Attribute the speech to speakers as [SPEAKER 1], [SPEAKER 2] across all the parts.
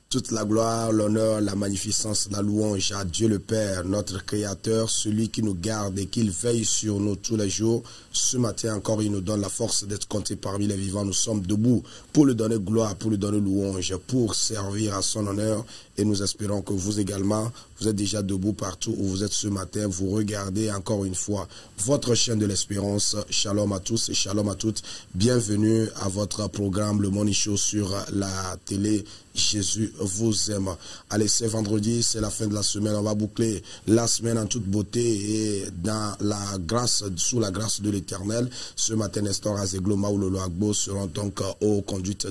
[SPEAKER 1] Toute la gloire, l'honneur, la magnificence, la louange à Dieu le Père, notre Créateur, celui qui nous garde et qui veille sur nous tous les jours. Ce matin encore, il nous donne la force d'être comptés parmi les vivants. Nous sommes debout pour lui donner gloire, pour lui donner louange, pour servir à son honneur. Et nous espérons que vous également, vous êtes déjà debout partout où vous êtes ce matin. Vous regardez encore une fois votre chaîne de l'espérance. Shalom à tous et shalom à toutes. Bienvenue à votre programme Le Morning Show sur la télé. Jésus vous aime. Allez, c'est vendredi, c'est la fin de la semaine. On va boucler la semaine en toute beauté et dans la grâce, sous la grâce de l'Éternel. Ce matin, Nestor Azeglo, Maoulolo Agbo seront donc aux conduites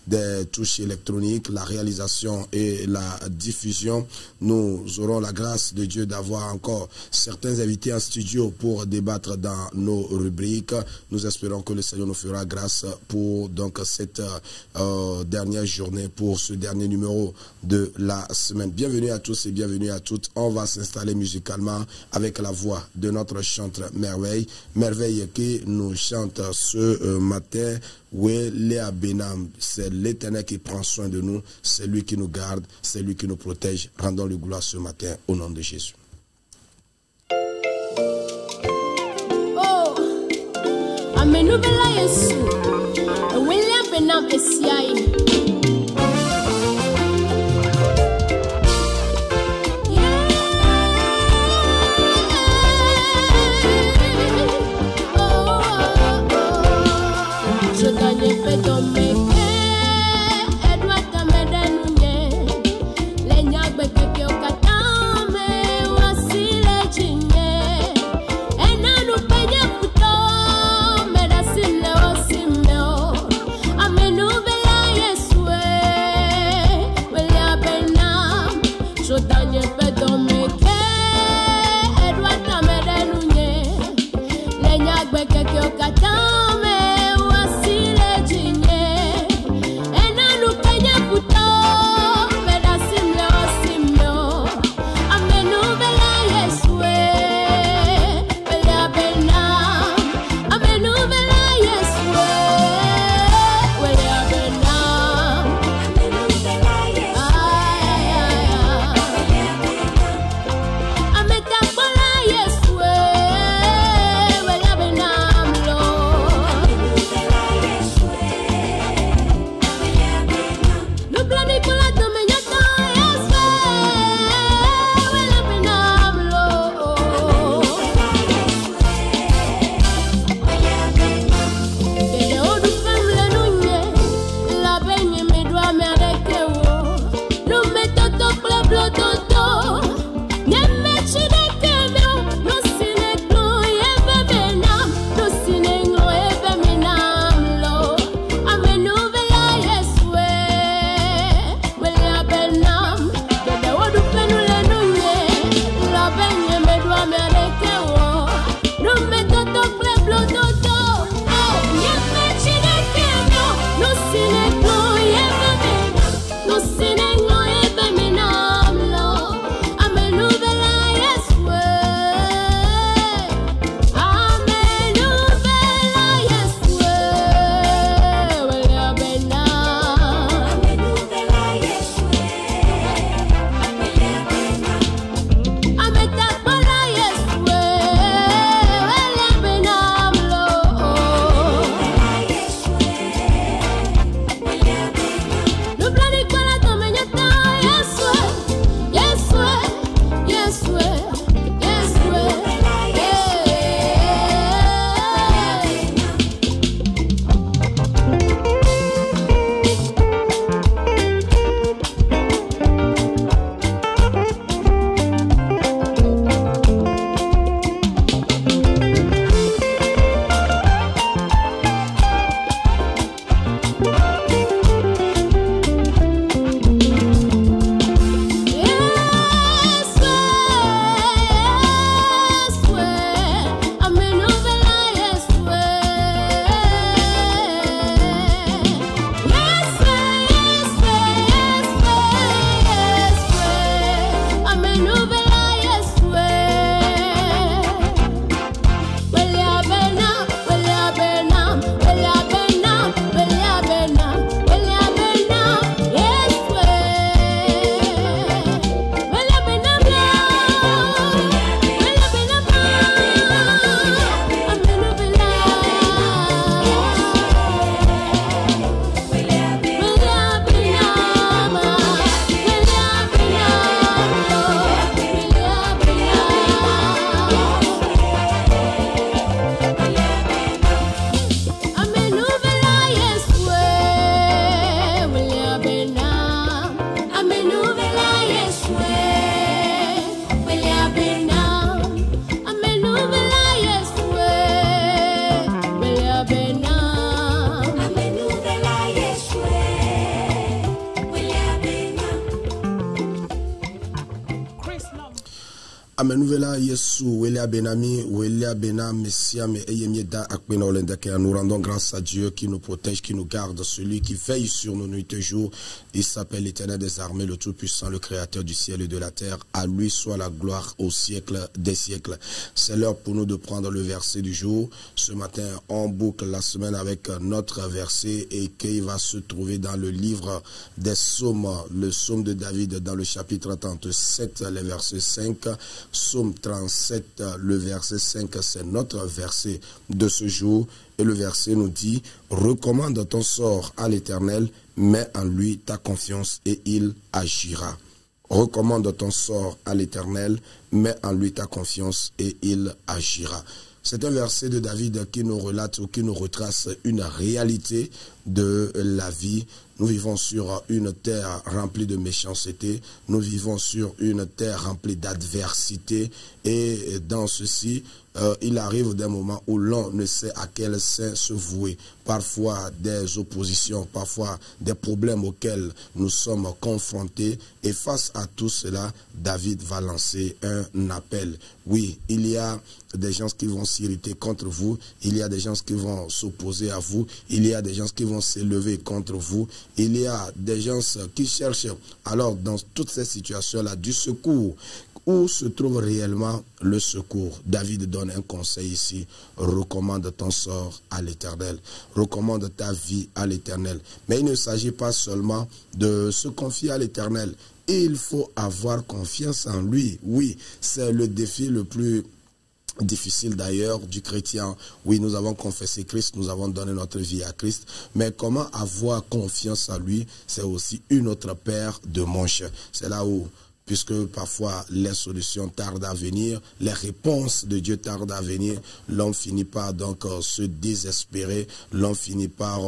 [SPEAKER 1] des touches électroniques, la réalisation et la diffusion. Nous aurons la grâce de Dieu d'avoir encore certains invités en studio pour débattre dans nos rubriques. Nous espérons que le Seigneur nous fera grâce pour donc cette dernière journée, pour ce dernier numéro de la semaine. Bienvenue à tous et bienvenue à toutes. On va s'installer musicalement avec la voix de notre chanteur Merveille. Merveille qui nous chante ce matin. Oui, Léa Benam, c'est l'Éternel qui prend soin de nous, c'est lui qui nous garde, c'est lui qui nous protège. Rendons-lui gloire ce matin au nom de Jésus.
[SPEAKER 2] Oh, Amen. William Benam Esiai.
[SPEAKER 3] Amenu bela Yesu
[SPEAKER 1] Amenuvela Yesu, Welia Benami, Welia Bena, Messia, me Eyemieda Akpena Olendake. Nous rendons grâce à Dieu qui nous protège, qui nous garde, celui qui veille sur nos nuits et jours. Il s'appelle l'Éternel des armées, le Tout-Puissant, le Créateur du ciel et de la terre. À lui soit la gloire au siècle des siècles. C'est l'heure pour nous de prendre le verset du jour. Ce matin, on boucle la semaine avec notre verset et qui va se trouver dans le livre des psaumes, le psaume de David dans le chapitre 37, le verset 5. Psaume 37, le verset 5, c'est notre verset de ce jour. Et le verset nous dit, recommande ton sort à l'Éternel, mets en lui ta confiance et il agira. Recommande ton sort à l'Éternel, mets en lui ta confiance et il agira. C'est un verset de David qui nous relate ou qui nous retrace une réalité de la vie. Nous vivons sur une terre remplie de méchanceté. Nous vivons sur une terre remplie d'adversité. Et dans ceci, il arrive des moments où l'on ne sait à quel sein se vouer. Parfois des oppositions, parfois des problèmes auxquels nous sommes confrontés. Et face à tout cela, David va lancer un appel. Oui, il y a des gens qui vont s'irriter contre vous. Il y a des gens qui vont s'opposer à vous. Il y a des gens qui vont s'élever contre vous. Il y a des gens qui cherchent, alors dans toutes ces situations-là, du secours. Où se trouve réellement le secours? David donne un conseil ici. Recommande ton sort à l'Éternel. Recommande ta vie à l'Éternel. Mais il ne s'agit pas seulement de se confier à l'Éternel. Il faut avoir confiance en lui. Oui, c'est le défi le plus difficile d'ailleurs du chrétien. Oui, nous avons confessé Christ, nous avons donné notre vie à Christ, mais comment avoir confiance en lui, c'est aussi une autre paire de manches. C'est là où, puisque parfois les solutions tardent à venir, les réponses de Dieu tardent à venir, l'on finit par donc se désespérer, l'on finit par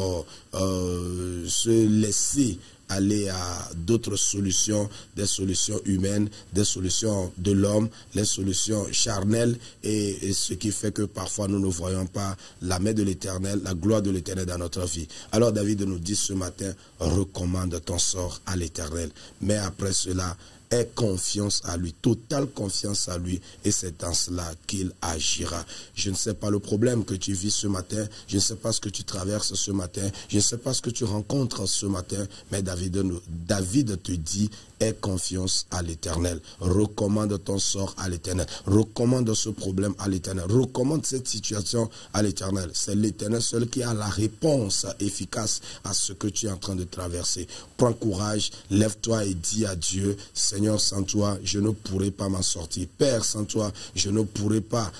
[SPEAKER 1] se laisser aller à d'autres solutions, des solutions humaines, des solutions de l'homme, les solutions charnelles, et ce qui fait que parfois nous ne voyons pas la main de l'Éternel, la gloire de l'Éternel dans notre vie. Alors David nous dit ce matin, recommande ton sort à l'Éternel. Mais après cela, aie confiance à lui, totale confiance à lui, et c'est dans cela qu'il agira. Je ne sais pas le problème que tu vis ce matin, je ne sais pas ce que tu traverses ce matin, je ne sais pas ce que tu rencontres ce matin, mais David te dit, aie confiance à l'Éternel, recommande ton sort à l'Éternel, recommande ce problème à l'Éternel, recommande cette situation à l'Éternel. C'est l'Éternel seul qui a la réponse efficace à ce que tu es en train de traverser. Prends courage, lève-toi et dis à Dieu, Seigneur, sans toi, je ne pourrai pas m'en sortir. Père, sans toi, je ne pourrai pas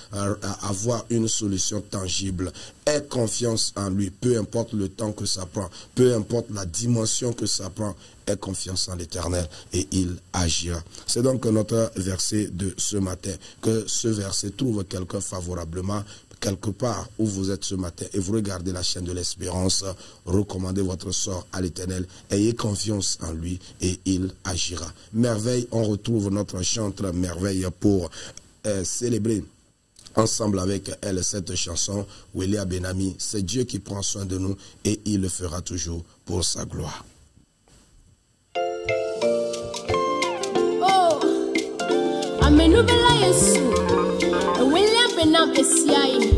[SPEAKER 1] avoir une solution tangible. Aie confiance en lui, peu importe le temps que ça prend, peu importe la dimension que ça prend. Aie confiance en l'Éternel et il agira. C'est donc notre verset de ce matin. Que ce verset trouve quelqu'un favorablement quelque part où vous êtes ce matin et vous regardez la chaîne de l'espérance, recommandez votre sort à l'Éternel, ayez confiance en lui et il agira. Merveille, on retrouve notre chantre merveille pour célébrer ensemble avec elle cette chanson, Welia Benami. C'est Dieu qui prend soin de nous et il le fera toujours pour sa gloire.
[SPEAKER 2] Oh, amenuvela Yesu, Welia Benami esiai.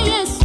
[SPEAKER 2] Yes.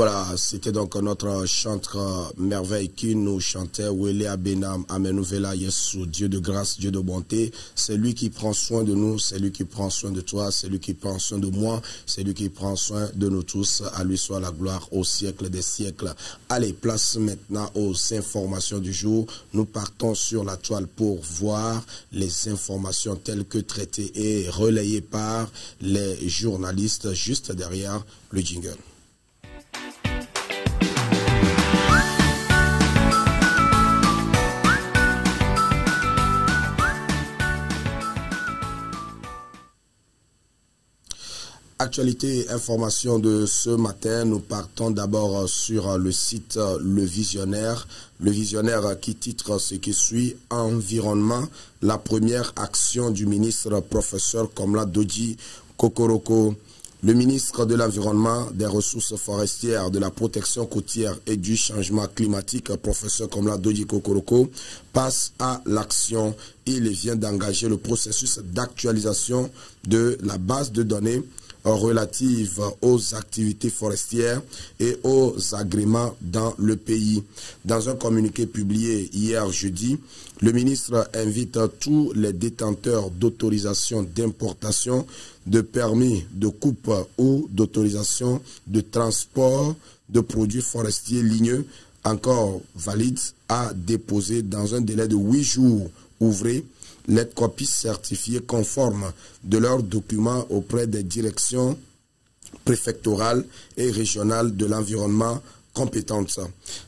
[SPEAKER 1] Voilà, c'était donc notre chanteur merveille qui nous chantait Wele Abenam Amenuvela Yesu, Dieu de grâce, Dieu de bonté. C'est lui qui prend soin de nous, c'est lui qui prend soin de toi, c'est lui qui prend soin de moi, c'est lui qui prend soin de nous tous. À lui soit la gloire au siècle des siècles. Allez, place maintenant aux informations du jour. Nous partons sur la toile pour voir les informations telles que traitées et relayées par les journalistes juste derrière le jingle. Actualité et information de ce matin, nous partons d'abord sur le site Le Visionnaire. Le Visionnaire qui titre ce qui suit: Environnement, la première action du ministre professeur Komla Dodji Kokoroko. Le ministre de l'Environnement, des Ressources forestières, de la protection côtière et du changement climatique, professeur Komla Dodji Kokoroko, passe à l'action. Il vient d'engager le processus d'actualisation de la base de données relative aux activités forestières et aux agréments dans le pays. Dans un communiqué publié hier jeudi, le ministre invite tous les détenteurs d'autorisation d'importation, de permis de coupe ou d'autorisation de transport de produits forestiers ligneux encore valides à déposer dans un délai de 8 jours ouvrés les copies certifiées conformes de leurs documents auprès des directions préfectorales et régionales de l'environnement compétentes.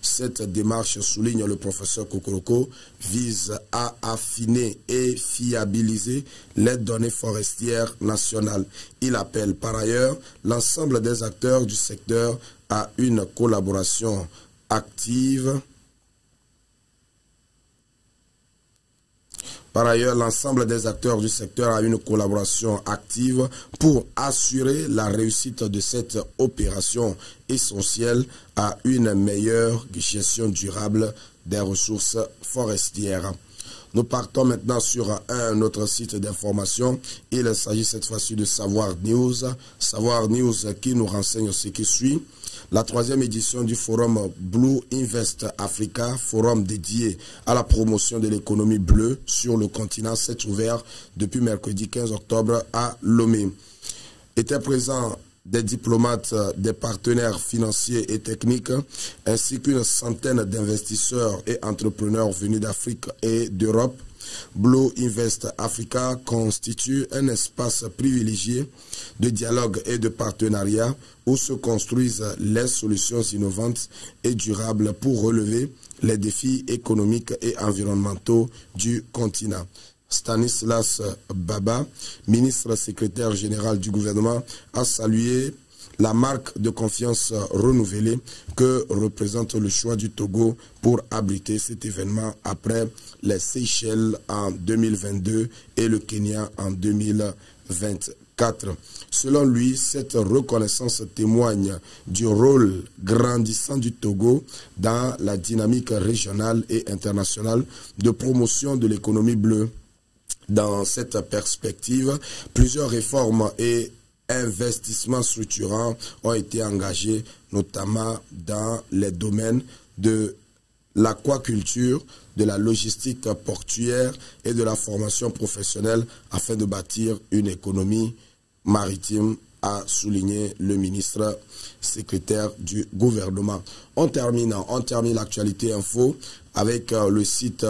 [SPEAKER 1] Cette démarche, souligne le professeur Kokoroko, vise à affiner et fiabiliser les données forestières nationales. Il appelle par ailleurs l'ensemble des acteurs du secteur à une collaboration active. Par ailleurs, l'ensemble des acteurs du secteur a une collaboration active pour assurer la réussite de cette opération essentielle à une meilleure gestion durable des ressources forestières. Nous partons maintenant sur un autre site d'information. Il s'agit cette fois-ci de Savoir News. Savoir News qui nous renseigne ce qui suit. La 3e édition du forum Blue Invest Africa, forum dédié à la promotion de l'économie bleue sur le continent, s'est ouvert depuis mercredi 15 octobre à Lomé. Étaient présents des diplomates, des partenaires financiers et techniques, ainsi qu'une centaine d'investisseurs et entrepreneurs venus d'Afrique et d'Europe. Blue Invest Africa constitue un espace privilégié de dialogue et de partenariat où se construisent les solutions innovantes et durables pour relever les défis économiques et environnementaux du continent. Stanislas Baba, ministre secrétaire général du gouvernement, a salué la marque de confiance renouvelée que représente le choix du Togo pour abriter cet événement après les Seychelles en 2022 et le Kenya en 2024. Selon lui, cette reconnaissance témoigne du rôle grandissant du Togo dans la dynamique régionale et internationale de promotion de l'économie bleue. Dans cette perspective, plusieurs réformes et investissements structurants ont été engagés, notamment dans les domaines de l'aquaculture, de la logistique portuaire et de la formation professionnelle afin de bâtir une économie maritime, a souligné le ministre secrétaire du gouvernement. On termine l'actualité info avec le site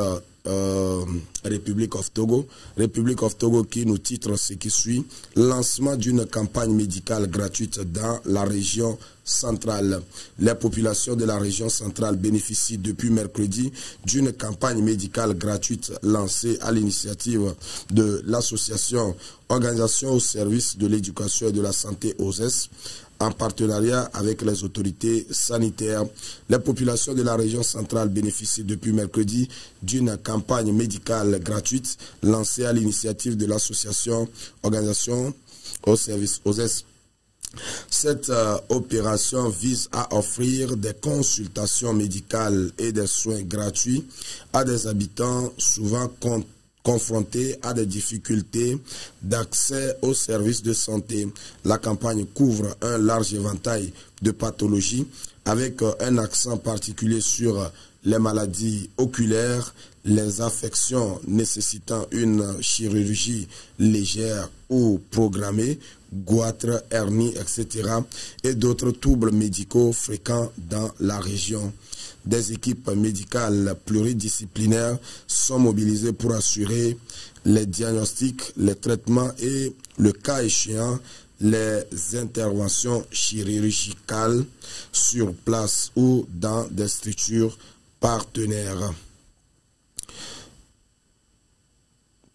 [SPEAKER 1] Republic of Togo. Republic of Togo qui nous titre ce qui suit: lancement d'une campagne médicale gratuite dans la région centrale. Les populations de la région centrale bénéficient depuis mercredi d'une campagne médicale gratuite lancée à l'initiative de l'association Organisation au service de l'éducation et de la santé OSES en partenariat avec les autorités sanitaires. Les populations de la région centrale bénéficient depuis mercredi d'une campagne médicale gratuite lancée à l'initiative de l'association Organisation au service OSES. Cette opération vise à offrir des consultations médicales et des soins gratuits à des habitants souvent confrontés à des difficultés d'accès aux services de santé. La campagne couvre un large éventail de pathologies avec un accent particulier sur les maladies oculaires, les affections nécessitant une chirurgie légère ou programmée, goitre, hernie, etc. et d'autres troubles médicaux fréquents dans la région. Des équipes médicales pluridisciplinaires sont mobilisées pour assurer les diagnostics, les traitements et, le cas échéant, les interventions chirurgicales sur place ou dans des structures partenaires.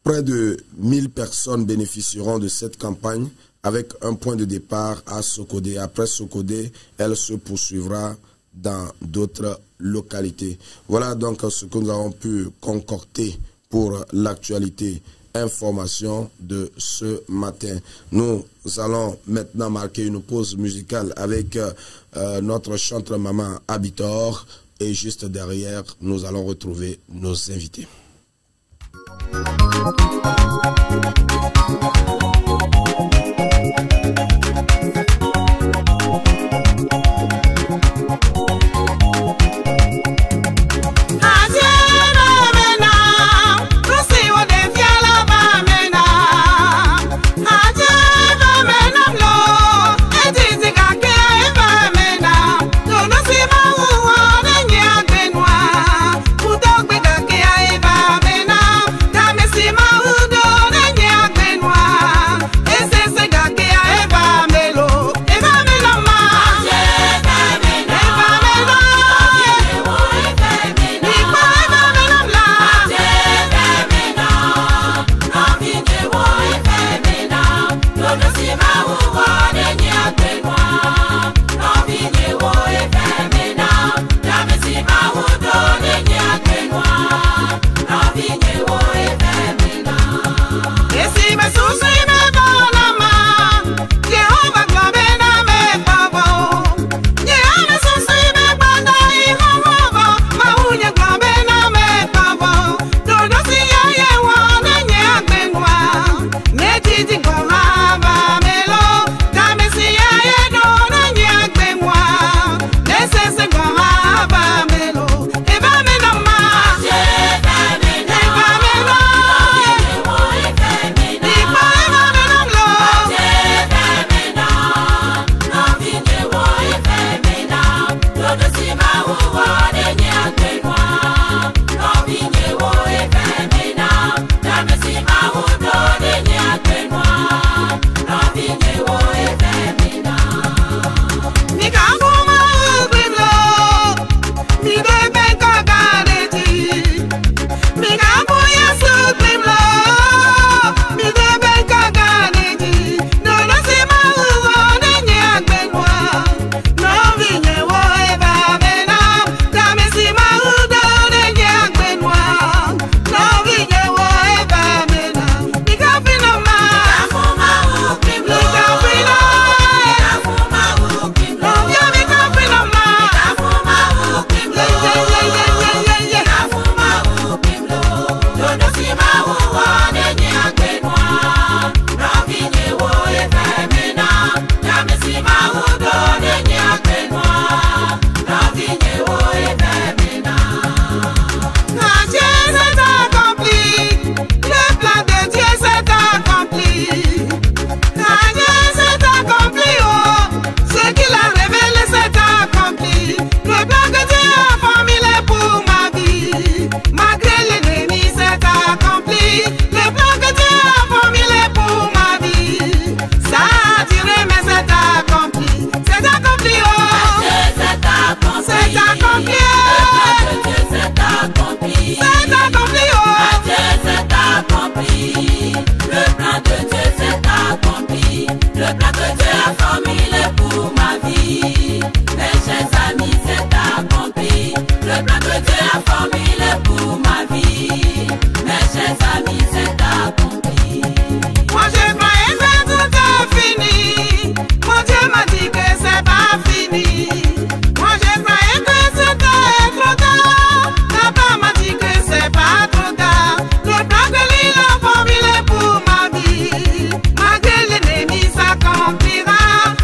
[SPEAKER 1] Près de 1000 personnes bénéficieront de cette campagne avec un point de départ à Sokodé. Après Sokodé, elle se poursuivra dans d'autres localités. Voilà donc ce que nous avons pu concocter pour l'actualité information de ce matin. Nous allons maintenant marquer une pause musicale avec notre chanteur maman Habitor et juste derrière, nous allons retrouver nos invités.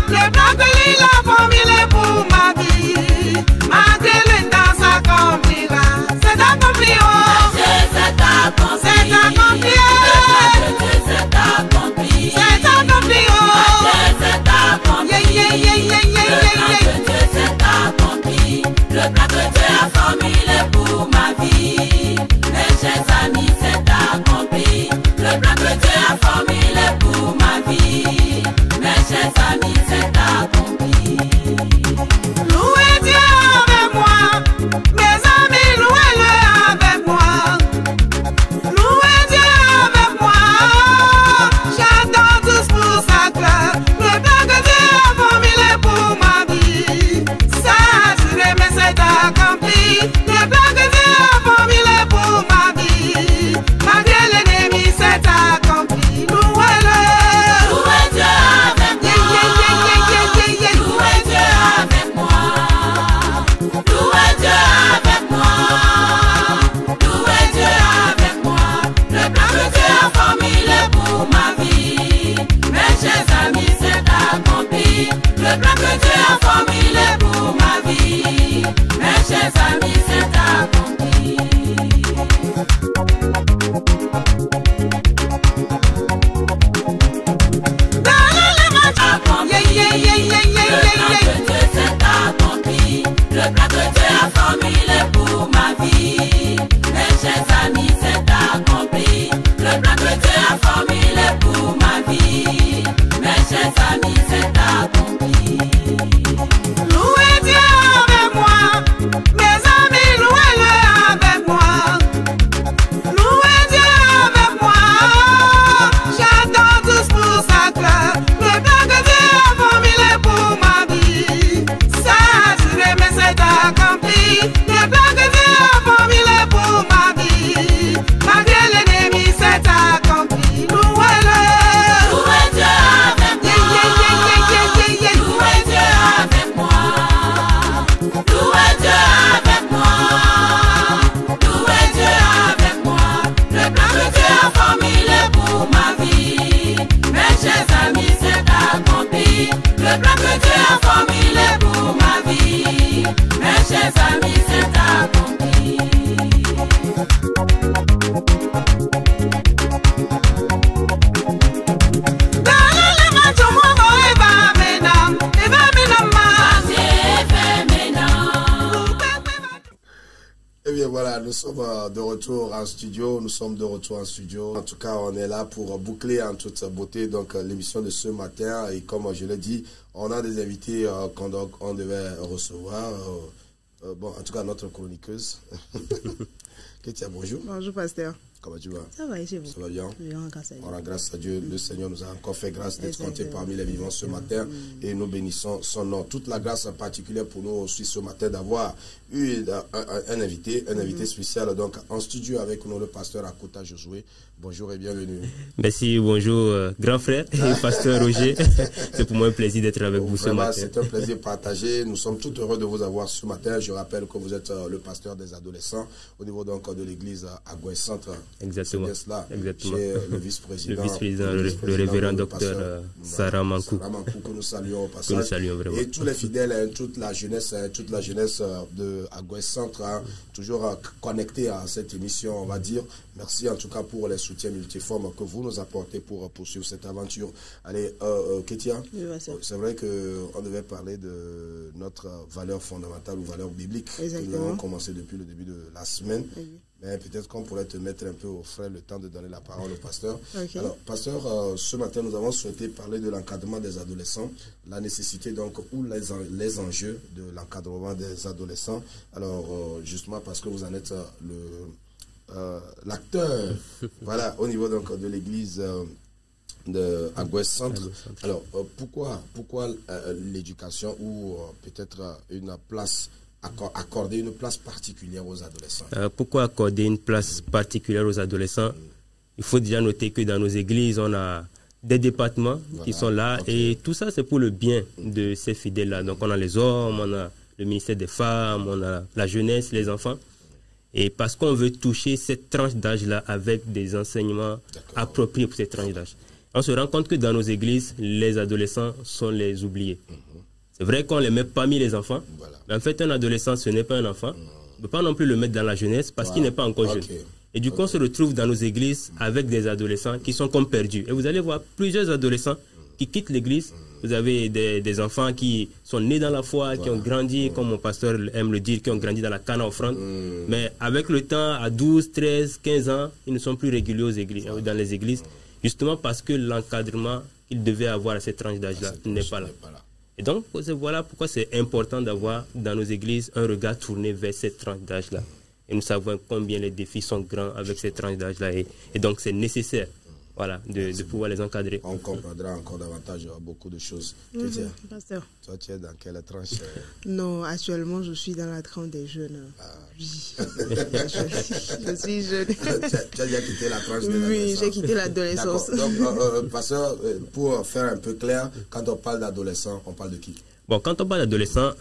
[SPEAKER 3] Le plan que l'île a formulé pour ma vie. Le plan que Dieu a formulé pour ma vie, mes chers amis, c'est accompli. Le plan que Dieu a formulé pour ma vie, mes chers amis, c'est accompli.
[SPEAKER 4] Louez Dieu avec moi, mes amis, louez-le avec moi. Louez Dieu avec moi, j'attends tous pour sa gloire. Le plan que Dieu a formulé pour ma vie, ça a duré mais c'est accompli. Le plan que Dieu a formulé pour ma vie, malgré l'ennemi c'est accompli. Louez-le.
[SPEAKER 3] Louez Dieu avec moi. Louez Dieu avec moi. Louez Dieu avec moi. Louez Dieu avec moi. Le plan que Dieu a formulé pour ma vie, mes chers amis, c'est accompli. Le plan que Dieu a formulé pour ma vie, mes chers amis, c'est accompli. Le plan que Dieu a formulé pour ma vie, mes chers amis, c'est accompli. Le plan que Dieu a formulé pour ma vie, mes chers amis, c'est accompli.
[SPEAKER 4] Louez Dieu avec moi, mes amis, louez-le avec moi. Louez Dieu avec moi, j'attends tous pour sa gloire. Le plan que Dieu a formulé pour ma vie, ça a duré mais c'est accompli. Le plan que Dieu a formulé pour ma vie, malgré l'ennemi c'est accompli. Louez-le.
[SPEAKER 3] Louez Dieu avec moi. Louez Dieu avec moi. Louez Dieu avec moi. Louez Dieu avec moi. Le plan que Dieu a formulé pour ma vie, mes chers amis, c'est accompli. Le plan que Dieu a formulé pour ma vie, mes chers amis, c'est accompli.
[SPEAKER 1] Eh bien voilà, nous sommes de retour en studio, En tout cas, on est là pour boucler en toute beauté donc l'émission de ce matin. Et comme je l'ai dit, on a des invités qu'on devait recevoir. Bon, en tout cas, notre chroniqueuse. Kétia, bonjour.
[SPEAKER 5] Bonjour, pasteur.
[SPEAKER 1] Comment tu vas?
[SPEAKER 5] Ça va, et chez vous?
[SPEAKER 1] Ça va bien?
[SPEAKER 5] Oui, on rend
[SPEAKER 1] grâce à Dieu. Le Seigneur nous a encore fait grâce d'être comptés parmi les vivants ce matin et nous bénissons son nom. Toute la grâce particulière pour nous aussi ce matin d'avoir eu un invité spécial donc en studio avec nous, le pasteur Akota Josué. Bonjour et bienvenue.
[SPEAKER 6] Merci, bonjour grand frère et pasteur Roger. C'est pour moi un plaisir d'être avec vous ce matin.
[SPEAKER 1] C'est un plaisir partagé. Nous sommes tout heureux de vous avoir ce matin. Je rappelle que vous êtes le pasteur des adolescents au niveau donc de l'église à Gouin Centre.
[SPEAKER 6] Exactement.
[SPEAKER 1] Exactement. Chez le vice-président.
[SPEAKER 6] Le révérend docteur Sarah Mankou.
[SPEAKER 1] Que nous saluons au passage.
[SPEAKER 6] Que nous saluons vraiment.
[SPEAKER 1] Et tous les fidèles, toute la jeunesse de Gouin Centre, toujours connectés à cette émission, on va dire. Merci en tout cas pour les soutiens multiformes que vous nous apportez pour poursuivre cette aventure. Allez, Kétia, c'est vrai qu'on devait parler de notre valeur fondamentale ou valeur biblique.
[SPEAKER 5] Exactement.
[SPEAKER 1] Que nous avons commencé depuis le début de la semaine. Mais peut-être qu'on pourrait te mettre un peu au frais le temps de donner la parole au pasteur.
[SPEAKER 5] Okay.
[SPEAKER 1] Alors, pasteur, ce matin, nous avons souhaité parler de l'encadrement des adolescents, la nécessité donc, ou les enjeux de l'encadrement des adolescents. Alors, justement, parce que vous en êtes l'acteur, voilà, au niveau donc de l'église à Gouin Centre. Alors, pourquoi l'éducation ou peut-être une place accorder une place particulière aux adolescents?
[SPEAKER 6] Pourquoi accorder une place particulière aux adolescents? Il faut déjà noter que dans nos églises, on a des départements qui sont là et tout ça, c'est pour le bien de ces fidèles-là. Donc, on a les hommes, on a le ministère des femmes, on a la jeunesse, les enfants. Et parce qu'on veut toucher cette tranche d'âge-là avec des enseignements appropriés pour cette tranche d'âge. On se rend compte que dans nos églises, les adolescents sont les oubliés. C'est vrai qu'on les met parmi les enfants, mais en fait, un adolescent, ce n'est pas un enfant. On ne peut pas non plus le mettre dans la jeunesse parce qu'il n'est pas encore jeune. Et du coup, on se retrouve dans nos églises avec des adolescents qui sont comme perdus. Et vous allez voir plusieurs adolescents qui quittent l'église. Vous avez des enfants qui sont nés dans la foi, qui ont grandi, comme mon pasteur aime le dire, qui ont grandi dans la canne à offrande. Mais avec le temps, à 12, 13, 15 ans, ils ne sont plus réguliers dans les églises, justement parce que l'encadrement qu'ils devaient avoir à cette tranche d'âge-là n'est pas là. Et donc, voilà pourquoi c'est important d'avoir dans nos églises un regard tourné vers cette tranche d'âge-là. Et nous savons combien les défis sont grands avec cette tranche d'âge-là. Et donc, c'est nécessaire. Voilà, de pouvoir les encadrer.
[SPEAKER 1] On comprendra encore davantage beaucoup de choses.
[SPEAKER 4] Pasteur.
[SPEAKER 1] Toi, tu es dans quelle tranche?
[SPEAKER 4] Non, actuellement, je suis dans la tranche des jeunes. Oui. Je suis jeune.
[SPEAKER 1] Tu as déjà quitté la tranche de l'adolescence?
[SPEAKER 4] Oui, j'ai quitté l'adolescence.
[SPEAKER 1] Donc, pasteur, pour faire un peu clair, quand on parle d'adolescent, on parle de qui?
[SPEAKER 6] Bon, quand on parle d'adolescent,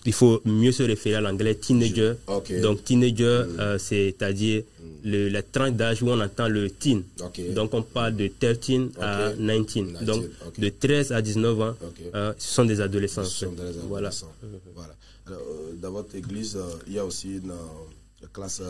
[SPEAKER 6] il faut mieux se référer à l'anglais teenager. Okay. Donc, teenager, c'est-à-dire la tranche d'âge où on entend le teen. Okay. Donc, on parle de 13 à 19. Donc, de 13 à 19 ans, ce sont des adolescents.
[SPEAKER 1] Voilà. Alors, dans votre église, il y a aussi une classe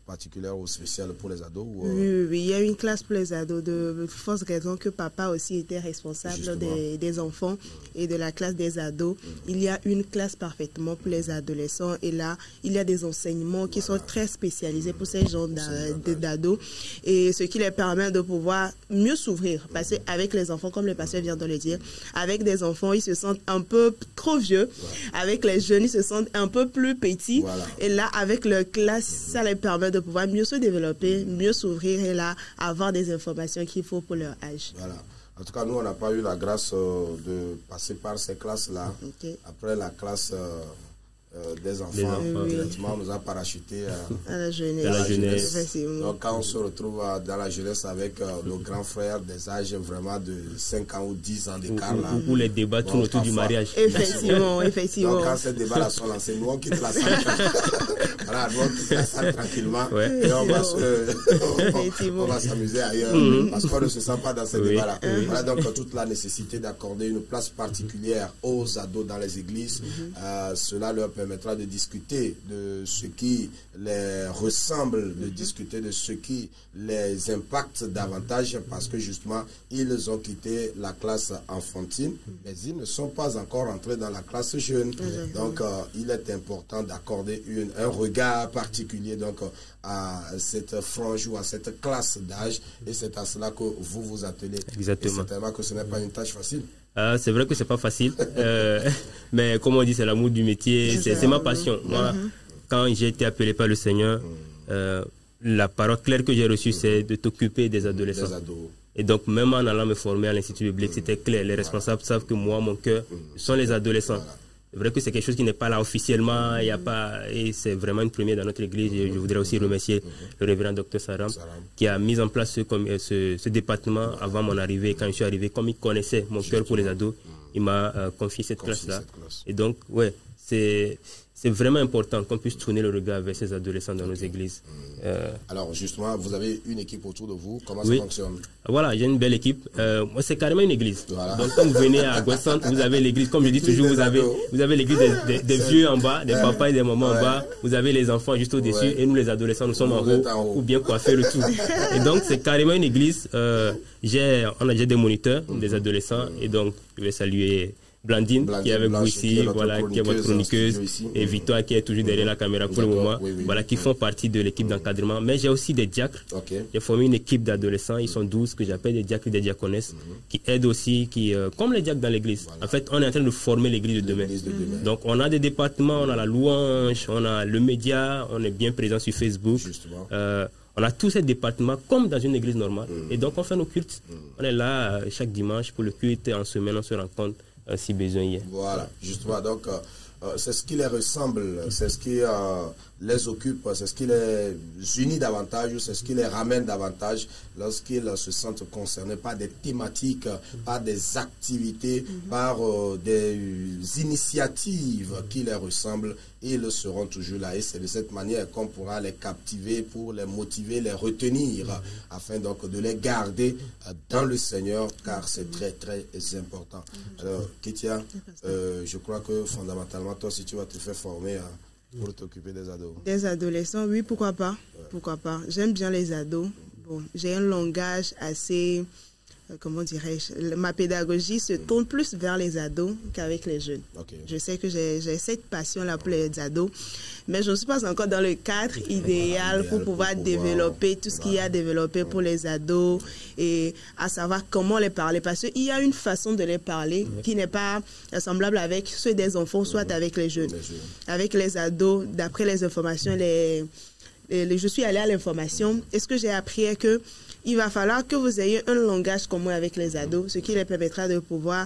[SPEAKER 1] particulière ou spéciale pour les ados
[SPEAKER 4] Oui, il y a une classe pour les ados de force raison que papa aussi était responsable des enfants et de la classe des ados. Il y a une classe parfaitement pour les adolescents et là, il y a des enseignements qui sont très spécialisés pour ces gens d'ados et ce qui les permet de pouvoir mieux s'ouvrir parce qu'avec les enfants, comme le pasteur vient de le dire, avec des enfants, ils se sentent un peu trop vieux. Avec les jeunes, ils se sentent un peu plus petits. Et là, avec leur classe, ça les permet de pouvoir mieux se développer, mieux s'ouvrir et là, avoir des informations qu'il faut pour leur âge.
[SPEAKER 1] Voilà. En tout cas, nous, on n'a pas eu la grâce de passer par ces classes-là. Après la classe des enfants, directement, on nous a parachuté
[SPEAKER 4] à la jeunesse.
[SPEAKER 1] Donc, quand on se retrouve dans la jeunesse avec nos grands frères des âges vraiment de 5 ans ou 10 ans d'écart,
[SPEAKER 6] où les débats tournent autour du mariage.
[SPEAKER 4] Effectivement.
[SPEAKER 1] Donc, quand ces débats-là sont lancés, nous, on quitte la salle. Voilà, nous, on quitte la salle tranquillement. Et on va s'amuser ailleurs parce qu'on ne se sent pas dans ces débats-là. Voilà donc toute la nécessité d'accorder une place particulière aux ados dans les églises. Cela leur permettra de discuter de ce qui les ressemble, de discuter de ce qui les impacte davantage parce que justement, ils ont quitté la classe enfantine, mais ils ne sont pas encore entrés dans la classe jeune. Donc, il est important d'accorder un regard particulier donc, à cette frange ou à cette classe d'âge et c'est à cela que vous vous attelez.
[SPEAKER 6] Exactement.
[SPEAKER 1] Et certainement que ce n'est pas une tâche facile.
[SPEAKER 6] C'est vrai que c'est pas facile, mais comme on dit, c'est l'amour du métier, c'est ma passion. Moi, quand j'ai été appelé par le Seigneur, la parole claire que j'ai reçue, c'est de t'occuper des adolescents. Et donc, même en allant me former à l'Institut biblique, c'était clair. Les responsables savent que moi, mon cœur, sont les adolescents. C'est vrai que c'est quelque chose qui n'est pas là officiellement, il y a pas, et c'est vraiment une première dans notre église. Et je voudrais aussi remercier le révérend Dr Saram qui a mis en place ce département avant mon arrivée. Quand je suis arrivé, comme il connaissait mon cœur pour les ados, il m'a confié cette classe-là. Et donc, ouais, c'est vraiment important qu'on puisse tourner le regard vers ces adolescents dans nos églises.
[SPEAKER 1] Alors justement, vous avez une équipe autour de vous, comment ça fonctionne? Voilà,
[SPEAKER 6] j'ai une belle équipe. Moi, c'est carrément une église. Donc quand vous venez à Gouessant, vous avez l'église, comme je dis toujours, vous avez l'église des vieux en bas, des papas et des mamans en bas, vous avez les enfants juste au-dessus, et nous les adolescents, nous sommes en haut, ou bien coiffer le tout. Et donc c'est carrément une église. J'ai des moniteurs, des adolescents, et donc je vais saluer Blandine qui est avec vous ici, voilà, qui est votre chroniqueuse, et Victoire qui est toujours derrière la caméra pour le moment, voilà, qui font partie de l'équipe d'encadrement. Mais j'ai aussi des diacres. J'ai formé une équipe d'adolescents, ils sont 12, que j'appelle des diacres et des diaconesses, qui aident aussi, comme les diacres dans l'église. En fait, on est en train de former l'église de demain. Donc, on a des départements, on a la louange, on a le média, on est bien présent sur Facebook. On a tous ces départements comme dans une église normale. Et donc, on fait nos cultes. On est là chaque dimanche pour le culte et en semaine, on se rencontre si besoin y est.
[SPEAKER 1] Voilà, justement. Donc, c'est ce qui les ressemble, c'est ce qui les occupe, c'est ce qui les unit davantage, c'est ce qui les ramène davantage lorsqu'ils se sentent concernés par des thématiques, par des activités, par des initiatives qui les ressemblent. Ils seront toujours là et c'est de cette manière qu'on pourra les captiver pour les motiver, les retenir afin donc de les garder dans le Seigneur car c'est très très important. Alors Ketia, je crois que fondamentalement toi si tu vas te faire former pour t'occuper des ados.
[SPEAKER 4] Des adolescents, oui, pourquoi pas. Pourquoi pas. J'aime bien les ados. Bon, j'ai un langage assez comment dirais-je, ma pédagogie se tourne plus vers les ados qu'avec les jeunes.
[SPEAKER 1] Okay.
[SPEAKER 4] Je sais que j'ai cette passion-là pour les ados, mais je ne suis pas encore dans le cadre idéal pour pouvoir développer tout ce qu'il y a à développer pour les ados et à savoir comment les parler. Parce qu'il y a une façon de les parler qui n'est pas semblable avec ceux des enfants, soit avec les jeunes. Avec les ados, d'après les informations, je suis allée à l'information et ce que j'ai appris est que il va falloir que vous ayez un langage commun avec les ados, ce qui les permettra de pouvoir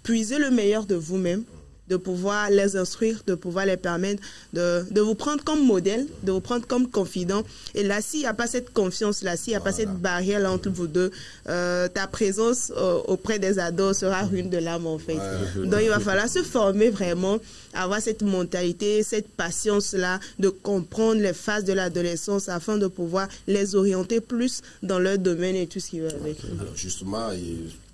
[SPEAKER 4] puiser le meilleur de vous-même, de pouvoir les instruire, de pouvoir les permettre de vous prendre comme modèle, de vous prendre comme confident. Et là, s'il n'y a pas cette confiance-là, s'il n'y a pas cette barrière-là entre vous deux, ta présence auprès des ados sera ruine de l'âme, en fait. Donc, il va falloir se former vraiment, avoir cette mentalité, cette patience-là, de comprendre les phases de l'adolescence afin de pouvoir les orienter plus dans leur domaine et tout ce qui va avec.
[SPEAKER 1] Alors, justement,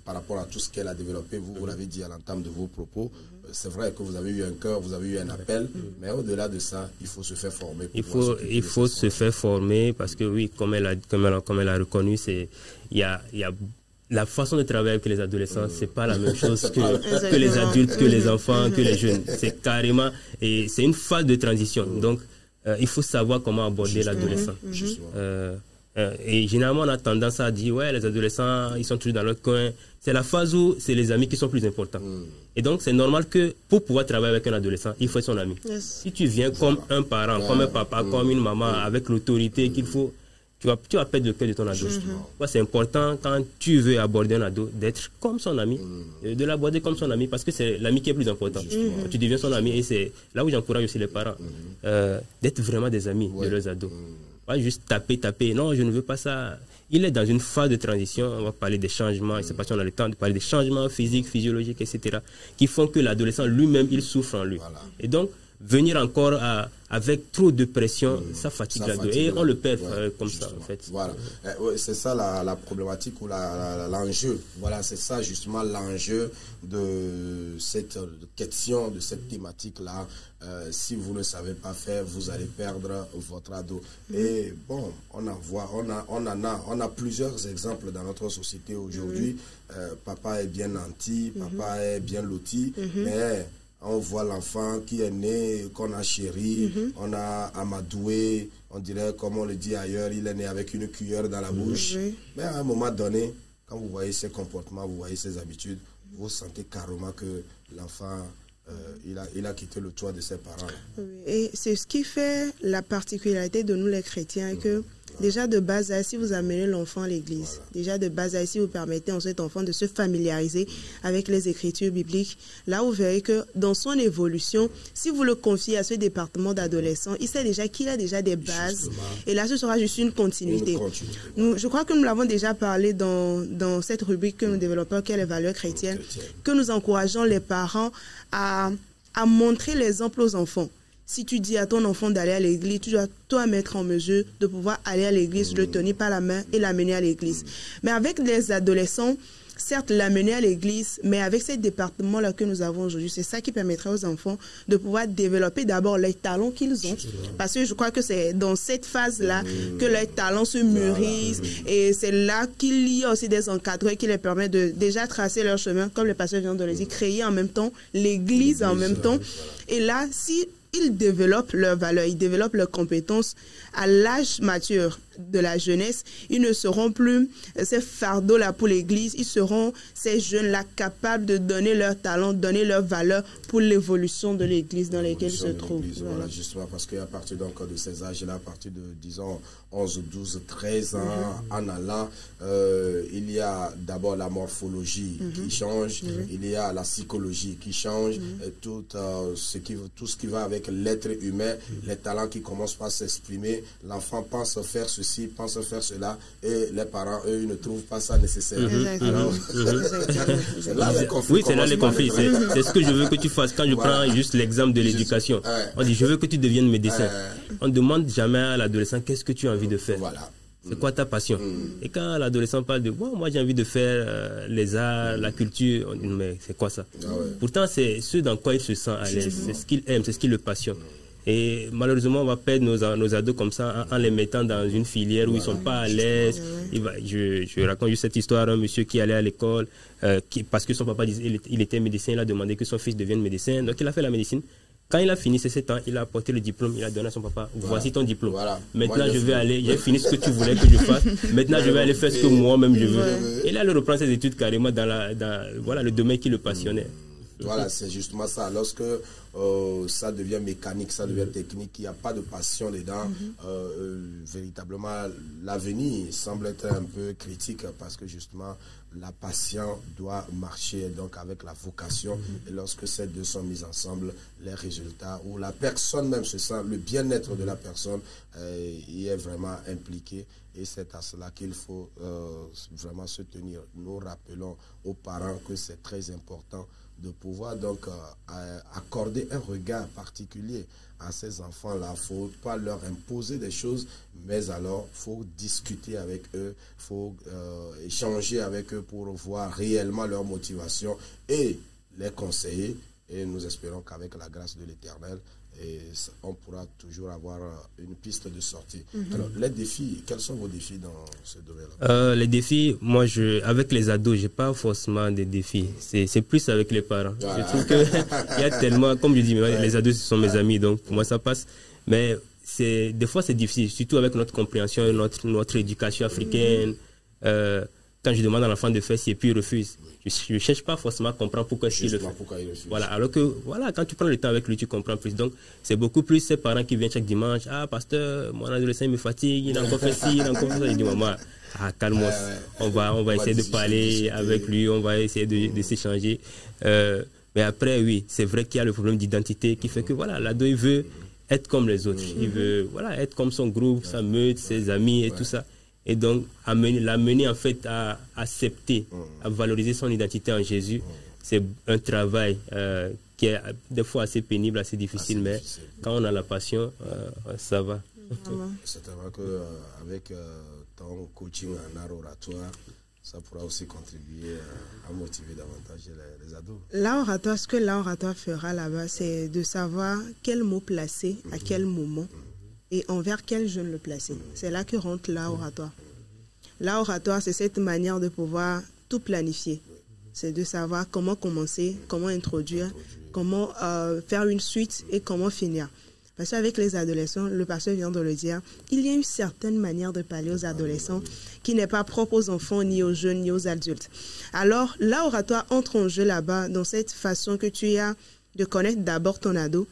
[SPEAKER 1] par rapport à tout ce qu'elle a développé, vous l'avez dit à l'entame de vos propos, c'est vrai que vous avez eu un cœur, vous avez eu un appel, mais au-delà de ça, il faut se faire former.
[SPEAKER 6] Il faut se faire former parce que oui, comme elle a reconnu, il y a la façon de travailler avec les adolescents, c'est pas la même chose que les adultes, que les enfants, que les jeunes. C'est carrément, et c'est une phase de transition. Donc, il faut savoir comment aborder l'adolescent. Et généralement, on a tendance à dire, ouais, les adolescents, ils sont toujours dans leur coin. C'est la phase où c'est les amis qui sont plus importants. Et donc, c'est normal que pour pouvoir travailler avec un adolescent, il faut être son ami. Si tu viens comme un parent, comme un papa, comme une maman, avec l'autorité qu'il faut, tu vas perdre le cœur de ton ado. C'est important, quand tu veux aborder un ado, d'être comme son ami, de l'aborder comme son ami, parce que c'est l'ami qui est plus important. Tu deviens son ami, et c'est là où j'encourage aussi les parents, d'être vraiment des amis de leurs ados. Pas juste taper, non, je ne veux pas ça. Il est dans une phase de transition, on va parler des changements, je ne sais pas si on a le temps de parler des changements physiques, physiologiques, etc., qui font que l'adolescent lui-même, il souffre en lui. Et donc, venir encore avec trop de pression, ça fatigue l'ado. Et on le perd comme ça, en fait.
[SPEAKER 1] Voilà. C'est ça la problématique ou l'enjeu. Voilà, c'est ça justement l'enjeu de cette question, de cette thématique-là. Si vous ne savez pas faire, vous allez perdre votre ado. Et bon, on a plusieurs exemples dans notre société aujourd'hui. Papa est bien nanti, papa est bien loti, mais on voit l'enfant qui est né, qu'on a chéri, on a amadoué, on dirait, comme on le dit ailleurs, il est né avec une cuillère dans la bouche. Mais à un moment donné, quand vous voyez ses comportements, vous voyez ses habitudes, vous sentez carrément que l'enfant, il a quitté le toit de ses parents.
[SPEAKER 4] Et c'est ce qui fait la particularité de nous les chrétiens, que déjà de base, si vous amenez l'enfant à l'église, déjà de base, si vous permettez à cet enfant de se familiariser avec les écritures bibliques, là vous verrez que dans son évolution, si vous le confiez à ce département d'adolescents, il sait déjà qu'il a déjà des bases. Justement. Et là ce sera juste une continuité. Je crois que nous l'avons déjà parlé dans cette rubrique que nous développons, qui est les valeurs chrétiennes, que nous encourageons les parents à montrer l'exemple aux enfants. Si tu dis à ton enfant d'aller à l'église, tu dois toi mettre en mesure de pouvoir aller à l'église, le tenir par la main et l'amener à l'église. Mais avec les adolescents, certes, l'amener à l'église, mais avec ces départements-là que nous avons aujourd'hui, c'est ça qui permettra aux enfants de pouvoir développer d'abord les talents qu'ils ont. Parce que je crois que c'est dans cette phase-là que les talents se mûrissent, et c'est là qu'il y a aussi des encadreurs qui les permettent de déjà tracer leur chemin, comme le pasteur vient de le dire, créer en même temps l'église en même temps. Et là, si ils développent leurs valeurs, ils développent leurs compétences à l'âge mature de la jeunesse, ils ne seront plus ces fardeaux-là pour l'église, ils seront ces jeunes-là capables de donner leur talent, donner leurs valeurs pour l'évolution de l'église dans laquelle ils se trouvent.
[SPEAKER 1] Voilà, justement, parce qu'à partir donc de ces âges-là, à partir de, disons, 11, 12, 13 ans, en allant, il y a d'abord la morphologie qui change, il y a la psychologie qui change, et tout ce qui va avec l'être humain, les talents qui commencent par s'exprimer. L'enfant pense faire ceci, pense faire cela, et les parents, eux, ils ne trouvent pas ça nécessaire. Alors, c'est là les conflits.
[SPEAKER 6] Oui, c'est là les conflits. C'est ce que je veux que tu fasses. Quand je prends juste l'exemple de l'éducation, on dit je veux que tu deviennes médecin. On ne demande jamais à l'adolescent qu'est-ce que tu as envie de faire.
[SPEAKER 1] Voilà.
[SPEAKER 6] C'est quoi ta passion? Et quand l'adolescent parle de moi j'ai envie de faire les arts, la culture, mais c'est quoi ça? Pourtant, c'est ce dans quoi il se sent à l'aise, c'est ce qu'il aime, c'est ce qui le passionne. Et malheureusement, on va perdre nos ados comme ça en les mettant dans une filière où ils ne sont pas à l'aise. Je raconte juste cette histoire, un monsieur qui allait à l'école, parce que son papa disait il était médecin, il a demandé que son fils devienne médecin. Donc il a fait la médecine. Quand il a fini ses 7 ans, il a apporté le diplôme, il a donné à son papa, voici ton diplôme. Maintenant, je vais aller, j'ai fini ce que tu voulais que je fasse. Maintenant, je vais aller faire ce que moi-même je veux. Et là, il reprend ses études carrément dans le domaine qui le passionnait.
[SPEAKER 1] Voilà, c'est justement ça. Lorsque ça devient mécanique, ça devient technique, il n'y a pas de passion dedans, véritablement, l'avenir semble être un peu critique parce que justement, la passion doit marcher donc avec la vocation. Et lorsque ces deux sont mis ensemble, les résultats, où la personne même se sent, le bien-être de la personne y est vraiment impliqué. Et c'est à cela qu'il faut vraiment se tenir. Nous rappelons aux parents que c'est très important de pouvoir donc accorder un regard particulier à ces enfants-là. Il ne faut pas leur imposer des choses, mais alors il faut discuter avec eux, il faut échanger avec eux pour voir réellement leur motivation et les conseiller. Et nous espérons qu'avec la grâce de l'Éternel, on pourra toujours avoir une piste de sortie. Alors, les défis, quels sont vos défis dans ce domaine-là?
[SPEAKER 6] Les défis, moi, avec les ados, je n'ai pas forcément des défis. C'est plus avec les parents. Je trouve qu'il y a tellement, comme je dis, les ados, ce sont mes amis, donc pour moi, ça passe. Mais des fois, c'est difficile, surtout avec notre compréhension, notre éducation africaine. Quand je demande à l'enfant de faire ci et puis il refuse, je ne cherche pas forcément à comprendre pourquoi il le fait. Voilà, alors que quand tu prends le temps avec lui, tu comprends plus. Donc, c'est beaucoup plus ces parents qui viennent chaque dimanche. Ah, pasteur, mon adolescent me fatigue, il a encore fait ci, il a encore fait ça. Je dis, maman, calme-moi. On va essayer de parler avec lui, on va essayer de s'échanger. Mais après, oui, c'est vrai qu'il y a le problème d'identité qui fait que l'ado, il veut être comme les autres. Il veut être comme son groupe, sa meute, ses amis et tout ça. Et donc, l'amener en fait à accepter, à valoriser son identité en Jésus, c'est un travail qui est des fois assez pénible, assez difficile, mais quand on a la passion, ça va.
[SPEAKER 1] C'est vrai qu'avec ton coaching en art oratoire, ça pourra aussi contribuer à motiver davantage les ados.
[SPEAKER 5] L'art oratoire, ce que l'art oratoire fera là-bas, c'est de savoir quel mot placer, à quel moment. Et envers quel jeune le placer. C'est là que rentre l'art oratoire. L'art oratoire, c'est cette manière de pouvoir tout planifier. C'est de savoir comment commencer, comment introduire, comment faire une suite et comment finir. Parce qu'avec les adolescents, le pasteur vient de le dire, il y a une certaine manière de parler aux adolescents qui n'est pas propre aux enfants, ni aux jeunes, ni aux adultes. Alors, l'art oratoire entre en jeu là-bas dans cette façon que tu as de connaître d'abord ton ado,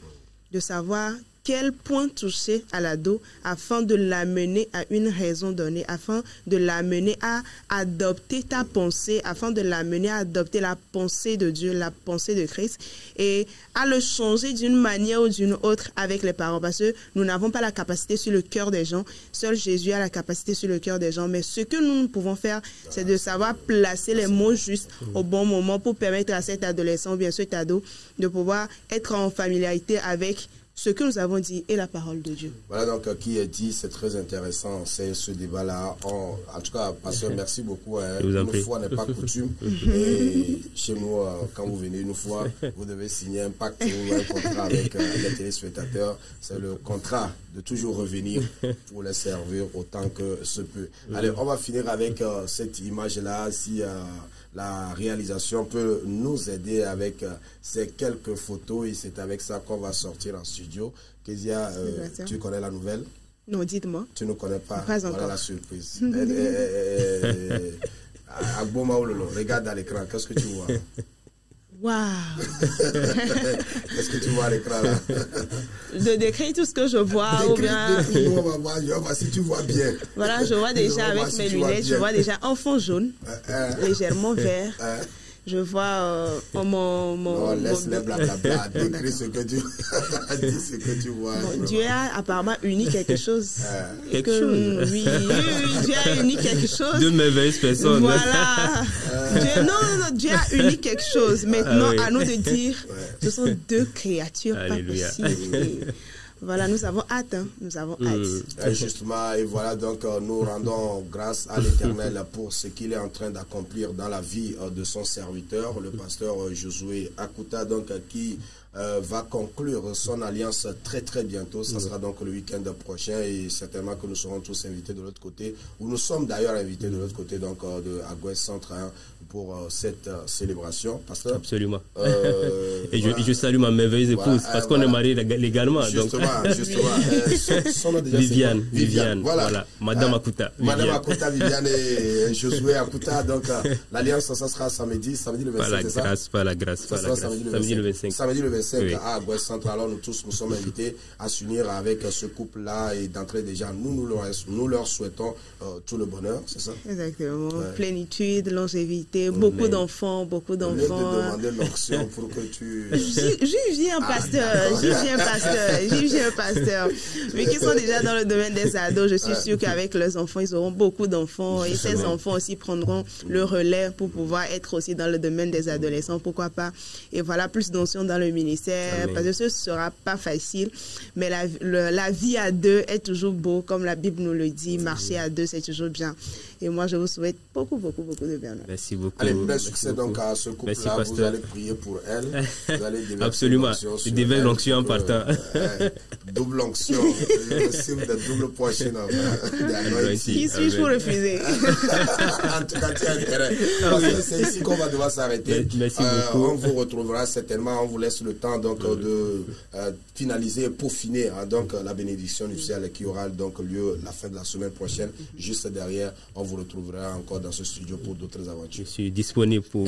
[SPEAKER 5] de savoir quel point toucher à l'ado afin de l'amener à une raison donnée, afin de l'amener à adopter ta pensée, afin de l'amener à adopter la pensée de Dieu, la pensée de Christ et à le changer d'une manière ou d'une autre avec les parents parce que nous n'avons pas la capacité sur le cœur des gens. Seul Jésus a la capacité sur le cœur des gens. Mais ce que nous pouvons faire, c'est de savoir placer les mots justes au bon moment pour permettre à cet adolescent ou bien cet ado de pouvoir être en familiarité avec ce que nous avons dit est la parole de Dieu.
[SPEAKER 1] Voilà donc qui est dit, c'est très intéressant, c'est ce débat-là. En tout cas, pasteur, merci beaucoup. Une fois n'est pas coutume. Et chez nous, quand vous venez une fois, vous devez signer un pacte ou un contrat avec les téléspectateurs. C'est le contrat de toujours revenir pour les servir autant que se peut. Allez, on va finir avec cette image-là. Si la réalisation peut nous aider avec ces quelques photos et c'est avec ça qu'on va sortir en studio. Kezia, tu connais la nouvelle?
[SPEAKER 5] Non, dites-moi.
[SPEAKER 1] Tu ne connais pas?
[SPEAKER 5] Pas
[SPEAKER 1] voilà
[SPEAKER 5] encore.
[SPEAKER 1] La surprise. Regarde à l'écran, qu'est-ce que tu vois?
[SPEAKER 5] Waouh!
[SPEAKER 1] Qu'est-ce que tu vois à l'écran là?
[SPEAKER 5] De décrire tout ce que je vois.
[SPEAKER 1] On va voir si tu vois bien.
[SPEAKER 5] Voilà, je vois déjà avec mes lunettes, je vois déjà un fond jaune, légèrement vert. Je vois
[SPEAKER 1] Non, laisse-les blablabla. Décris ce que tu dis ce que tu vois.
[SPEAKER 5] Bon, Dieu a apparemment uni quelque chose.
[SPEAKER 6] Quelque chose.
[SPEAKER 5] Oui, Dieu a uni quelque chose.
[SPEAKER 6] Deux merveilleuses personnes.
[SPEAKER 5] Voilà. Dieu a uni quelque chose. Maintenant, à nous de dire, ce sont deux créatures
[SPEAKER 6] Alléluia.
[SPEAKER 5] pas possibles. Voilà, nous avons hâte. Hein. Nous avons hâte.
[SPEAKER 1] Et justement, et voilà, donc nous rendons grâce à l'Éternel pour ce qu'il est en train d'accomplir dans la vie de son serviteur, le pasteur Josué Akuta, donc qui va conclure son alliance très très bientôt. Ça sera donc le week-end prochain et certainement que nous serons tous invités de l'autre côté, ou nous sommes d'ailleurs invités de l'autre côté donc de Agouès Centre hein, pour cette célébration. Pasteur.
[SPEAKER 6] Absolument. Et
[SPEAKER 1] voilà.
[SPEAKER 6] je salue ma merveilleuse épouse parce qu'on est mariés légalement.
[SPEAKER 1] Justement,
[SPEAKER 6] donc.
[SPEAKER 1] justement. Son nom déjà,
[SPEAKER 6] Viviane. Voilà. Madame Akuta.
[SPEAKER 1] Madame Akuta, Viviane et Josué Akuta. Donc l'alliance, ça sera samedi le 25.
[SPEAKER 6] Par la grâce. Samedi le 25.
[SPEAKER 1] Samedi le 25
[SPEAKER 6] oui.
[SPEAKER 1] à Agouès Centre. Alors nous tous nous sommes invités à s'unir avec ce couple-là et d'entrer déjà. Nous leur souhaitons tout le bonheur, c'est ça?
[SPEAKER 5] Exactement.
[SPEAKER 1] Ouais.
[SPEAKER 5] Plénitude, longévité, beaucoup d'enfants.
[SPEAKER 1] Au lieu de demander l'onction pour que tu...
[SPEAKER 5] J'y viens, pasteur. Mais qui sont déjà dans le domaine des ados, je suis sûre qu'avec leurs enfants, ils auront beaucoup d'enfants. Et ces enfants aussi prendront le relais pour pouvoir être aussi dans le domaine des adolescents. Pourquoi pas? Et voilà, plus d'onction dans le ministère. Amen. Parce que ce ne sera pas facile. Mais la vie à deux est toujours beau, comme la Bible nous le dit. Marcher à deux, c'est toujours bien. Et moi, je vous souhaite beaucoup de bien.
[SPEAKER 6] Merci beaucoup.
[SPEAKER 1] Allez, plein succès donc à ce couple-là. Vous allez prier pour elle. Vous allez
[SPEAKER 6] absolument. Je déverse l'onction en partant.
[SPEAKER 1] Double onction. Le signe de double portion.
[SPEAKER 5] Qui suis-je pour refuser?
[SPEAKER 1] En tout cas, tu as intérêt. Parce que c'est ici qu'on va devoir s'arrêter.
[SPEAKER 6] Merci beaucoup.
[SPEAKER 1] On vous retrouvera certainement. On vous laisse le temps donc de finaliser et peaufiner donc la bénédiction nuptiale qui aura donc lieu la fin de la semaine prochaine. Juste derrière, on vous retrouvera encore dans ce studio pour d'autres aventures.
[SPEAKER 6] Je suis disponible pour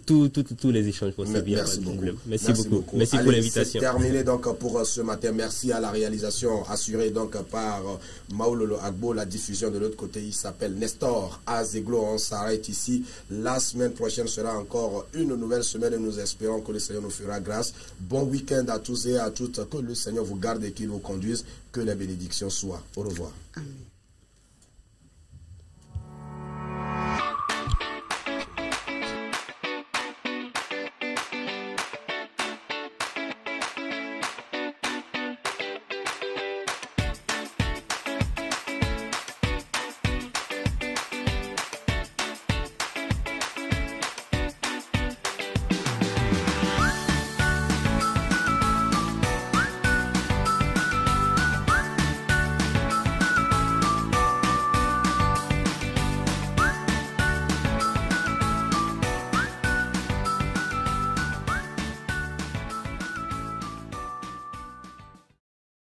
[SPEAKER 6] tous les échanges possibles.
[SPEAKER 1] Merci beaucoup.
[SPEAKER 6] Merci beaucoup. Merci pour l'invitation.
[SPEAKER 1] C'est terminé donc pour ce matin. Merci à la réalisation assurée donc par Maoulolo Agbo. La diffusion de l'autre côté, il s'appelle Nestor Azeglo. On s'arrête ici. La semaine prochaine sera encore une nouvelle semaine et nous espérons que le Seigneur nous fera grâce. Bon week-end à tous et à toutes. Que le Seigneur vous garde et qu'il vous conduise. Que la bénédiction soit. Au revoir.
[SPEAKER 5] Amen.